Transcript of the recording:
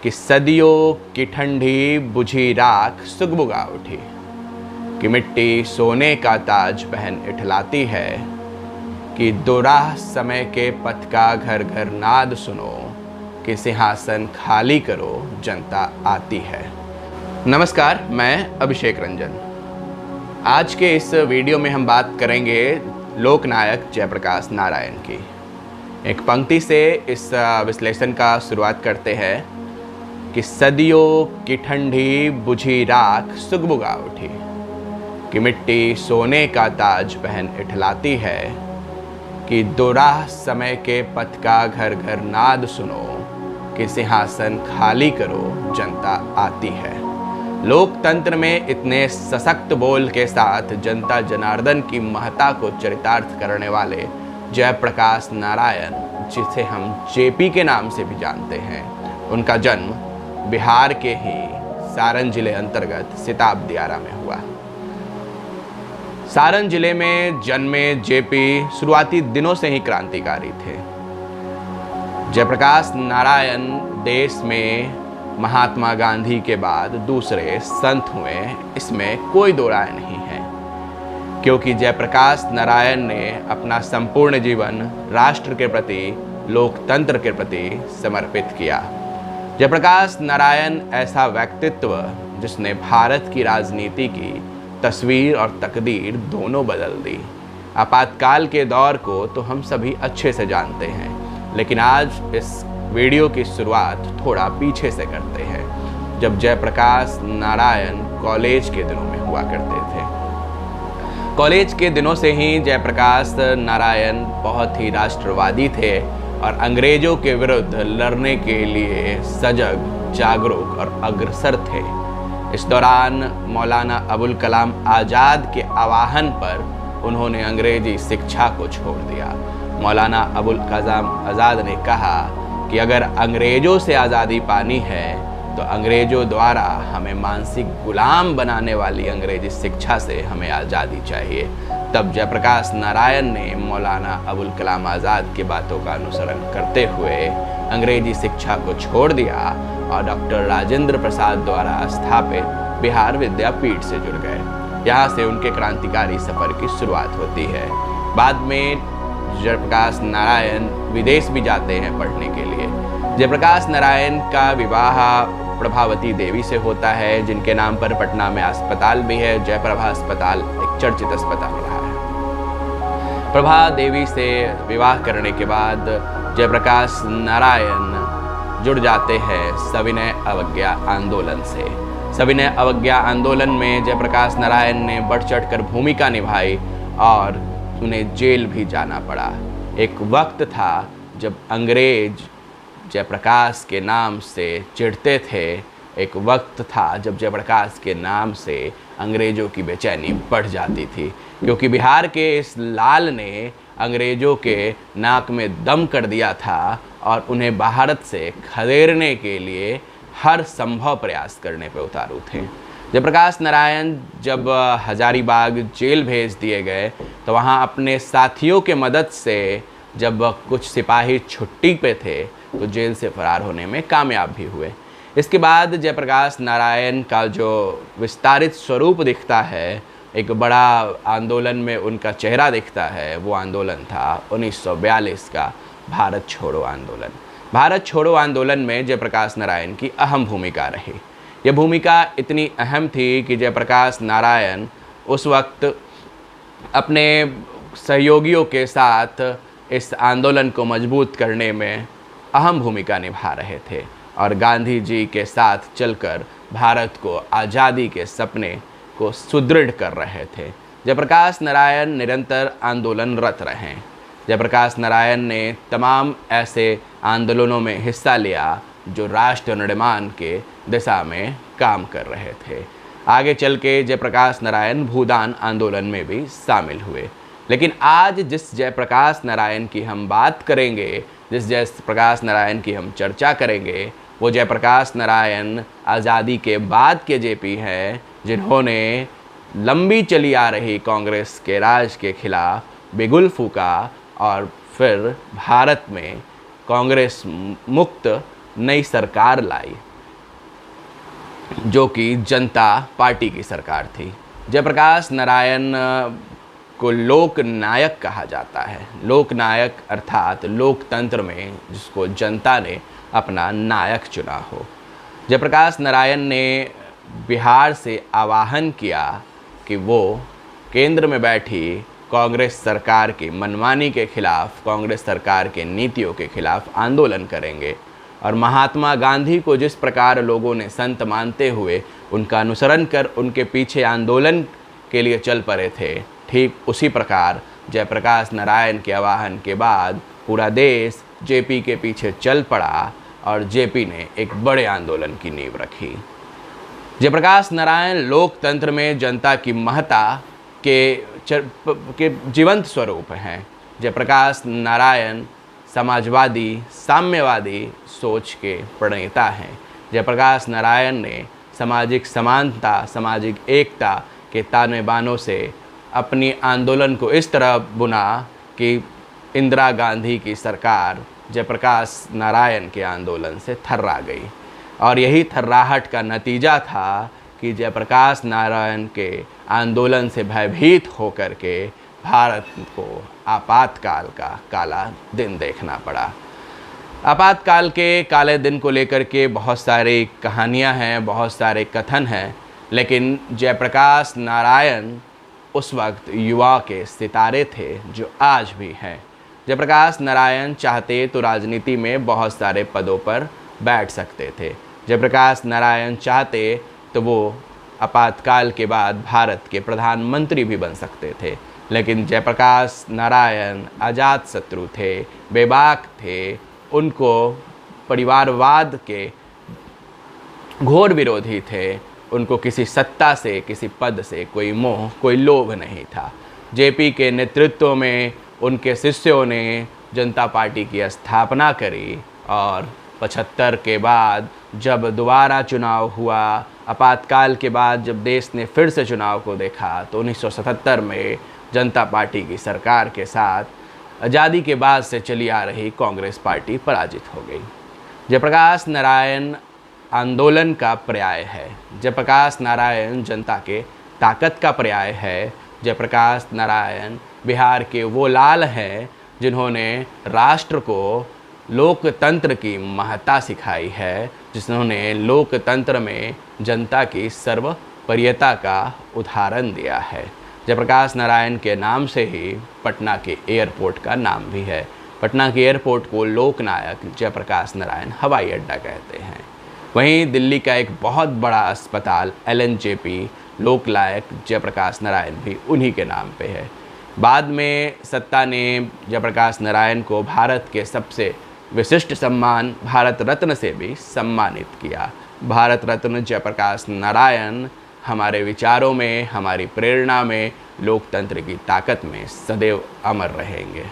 कि सदियों की ठंडी बुझी राख सुगबुगा उठी, कि मिट्टी सोने का ताज पहन इठलाती है, कि दोराह समय के पथ का घर घर नाद सुनो, कि सिंहासन खाली करो जनता आती है। नमस्कार, मैं अभिषेक रंजन। आज के इस वीडियो में हम बात करेंगे लोकनायक जयप्रकाश नारायण की। एक पंक्ति से इस विश्लेषण का शुरुआत करते हैं कि सदियों की ठंडी बुझी राख सुगबुगा उठी, कि मिट्टी सोने का ताज पहन इठलाती है, कि दोराह समय के पथ का घर घर नाद सुनो, कि सिंहासन खाली करो जनता आती है। लोकतंत्र में इतने सशक्त बोल के साथ जनता जनार्दन की महत्ता को चरितार्थ करने वाले जयप्रकाश नारायण, जिसे हम जेपी के नाम से भी जानते हैं, उनका जन्म बिहार के ही सारण जिले अंतर्गत सिताब दियारा में हुआ। सारण जिले में जन्मे जेपी शुरुआती दिनों से ही क्रांतिकारी थे। जयप्रकाश नारायण देश में महात्मा गांधी के बाद दूसरे संत हुए, इसमें कोई दो राय नहीं है, क्योंकि जयप्रकाश नारायण ने अपना संपूर्ण जीवन राष्ट्र के प्रति, लोकतंत्र के प्रति समर्पित किया। जयप्रकाश नारायण ऐसा व्यक्तित्व जिसने भारत की राजनीति की तस्वीर और तकदीर दोनों बदल दी। आपातकाल के दौर को तो हम सभी अच्छे से जानते हैं, लेकिन आज इस वीडियो की शुरुआत थोड़ा पीछे से करते हैं, जब जयप्रकाश नारायण कॉलेज के दिनों में हुआ करते थे। कॉलेज के दिनों से ही जयप्रकाश नारायण बहुत ही राष्ट्रवादी थे और अंग्रेजों के विरुद्ध लड़ने के लिए सजग, जागरूक और अग्रसर थे। इस दौरान मौलाना अबुल कलाम आज़ाद के आह्वान पर उन्होंने अंग्रेजी शिक्षा को छोड़ दिया। मौलाना अबुल कलाम आज़ाद ने कहा कि अगर अंग्रेजों से आज़ादी पानी है तो अंग्रेजों द्वारा हमें मानसिक गुलाम बनाने वाली अंग्रेजी शिक्षा से हमें आज़ादी चाहिए। तब जयप्रकाश नारायण ने मौलाना अबुल कलाम आज़ाद की बातों का अनुसरण करते हुए अंग्रेजी शिक्षा को छोड़ दिया और डॉक्टर राजेंद्र प्रसाद द्वारा स्थापित बिहार विद्यापीठ से जुड़ गए। यहाँ से उनके क्रांतिकारी सफ़र की शुरुआत होती है। बाद में जयप्रकाश नारायण विदेश भी जाते हैं पढ़ने के लिए। जयप्रकाश नारायण का विवाह प्रभावती देवी से होता है, जिनके नाम पर पटना में अस्पताल भी है। जयप्रभा अस्पताल एक चर्चित अस्पताल रहा है। प्रभा देवी से विवाह करने के बाद जयप्रकाश नारायण जुड़ जाते हैं सविनय अवज्ञा आंदोलन से। सविनय अवज्ञा आंदोलन में जयप्रकाश नारायण ने बढ़ चढ़कर भूमिका निभाई और उन्हें जेल भी जाना पड़ा। एक वक्त था जब अंग्रेज जयप्रकाश के नाम से चिढ़ते थे। एक वक्त था जब जयप्रकाश के नाम से अंग्रेजों की बेचैनी बढ़ जाती थी, क्योंकि बिहार के इस लाल ने अंग्रेजों के नाक में दम कर दिया था और उन्हें भारत से खदेड़ने के लिए हर संभव प्रयास करने पर उतारू थे। जयप्रकाश नारायण जब हजारीबाग जेल भेज दिए गए तो वहाँ अपने साथियों के मदद से जब कुछ सिपाही छुट्टी पे थे तो जेल से फरार होने में कामयाब भी हुए। इसके बाद जयप्रकाश नारायण का जो विस्तारित स्वरूप दिखता है, एक बड़ा आंदोलन में उनका चेहरा दिखता है, वो आंदोलन था 1942 का भारत छोड़ो आंदोलन। भारत छोड़ो आंदोलन में जयप्रकाश नारायण की अहम भूमिका रही। यह भूमिका इतनी अहम थी कि जयप्रकाश नारायण उस वक्त अपने सहयोगियों के साथ इस आंदोलन को मजबूत करने में अहम भूमिका निभा रहे थे और गांधी जी के साथ चलकर भारत को आज़ादी के सपने को सुदृढ़ कर रहे थे। जयप्रकाश नारायण निरंतर आंदोलनरत रहे। जयप्रकाश नारायण ने तमाम ऐसे आंदोलनों में हिस्सा लिया जो राष्ट्र निर्माण के दिशा में काम कर रहे थे। आगे चल के जयप्रकाश नारायण भूदान आंदोलन में भी शामिल हुए। लेकिन आज जिस जयप्रकाश नारायण की हम बात करेंगे, जिस जयप्रकाश नारायण की हम चर्चा करेंगे, वो जयप्रकाश नारायण आज़ादी के बाद के जेपी हैं, जिन्होंने लंबी चली आ रही कांग्रेस के राज के खिलाफ बिगुल फूका और फिर भारत में कांग्रेस मुक्त नई सरकार लाई। जो कि जनता पार्टी की सरकार थी। जयप्रकाश नारायण को लोकनायक कहा जाता है। लोकनायक अर्थात लोकतंत्र में जिसको जनता ने अपना नायक चुना हो। जयप्रकाश नारायण ने बिहार से आह्वान किया कि वो केंद्र में बैठी कांग्रेस सरकार की मनमानी के खिलाफ, कांग्रेस सरकार के नीतियों के खिलाफ आंदोलन करेंगे। और महात्मा गांधी को जिस प्रकार लोगों ने संत मानते हुए उनका अनुसरण कर उनके पीछे आंदोलन के लिए चल पड़े थे, ठीक उसी प्रकार जयप्रकाश नारायण के आह्वान के बाद पूरा देश जेपी के पीछे चल पड़ा और जेपी ने एक बड़े आंदोलन की नींव रखी। जयप्रकाश नारायण लोकतंत्र में जनता की महत्ता के जीवंत स्वरूप हैं। जयप्रकाश नारायण समाजवादी, साम्यवादी सोच के प्रणेता हैं। जयप्रकाश नारायण ने सामाजिक समानता, सामाजिक एकता के ताने बानों से अपनी आंदोलन को इस तरह बुना कि इंदिरा गांधी की सरकार जयप्रकाश नारायण के आंदोलन से थर्रा गई। और यही थर्राहट का नतीजा था कि जयप्रकाश नारायण के आंदोलन से भयभीत होकर के भारत को आपातकाल का काला दिन देखना पड़ा। आपातकाल के काले दिन को लेकर के बहुत सारी कहानियां हैं, बहुत सारे कथन हैं, लेकिन जयप्रकाश नारायण उस वक्त युवा के सितारे थे जो आज भी हैं। जयप्रकाश नारायण चाहते तो राजनीति में बहुत सारे पदों पर बैठ सकते थे। जयप्रकाश नारायण चाहते तो वो आपातकाल के बाद भारत के प्रधानमंत्री भी बन सकते थे, लेकिन जयप्रकाश नारायण अजातशत्रु थे, बेबाक थे। उनको परिवारवाद के घोर विरोधी थे। उनको किसी सत्ता से, किसी पद से कोई मोह, कोई लोभ नहीं था। जेपी के नेतृत्व में उनके शिष्यों ने जनता पार्टी की स्थापना करी और 75 के बाद जब दोबारा चुनाव हुआ, आपातकाल के बाद जब देश ने फिर से चुनाव को देखा, तो 1977 में जनता पार्टी की सरकार के साथ आज़ादी के बाद से चली आ रही कांग्रेस पार्टी पराजित हो गई। जयप्रकाश नारायण आंदोलन का पर्याय है। जयप्रकाश नारायण जनता के ताकत का पर्याय है। जयप्रकाश नारायण बिहार के वो लाल हैं जिन्होंने राष्ट्र को लोकतंत्र की महत्ता सिखाई है, जिन्होंने लोकतंत्र में जनता की सर्वप्रियता का उदाहरण दिया है। जयप्रकाश नारायण के नाम से ही पटना के एयरपोर्ट का नाम भी है। पटना के एयरपोर्ट को लोकनायक जयप्रकाश नारायण हवाई अड्डा कहते हैं। वहीं दिल्ली का एक बहुत बड़ा अस्पताल LNJP लोकनायक जयप्रकाश नारायण भी उन्हीं के नाम पे है। बाद में सत्ता ने जयप्रकाश नारायण को भारत के सबसे विशिष्ट सम्मान भारत रत्न से भी सम्मानित किया। भारत रत्न जयप्रकाश नारायण हमारे विचारों में, हमारी प्रेरणा में, लोकतंत्र की ताकत में सदैव अमर रहेंगे।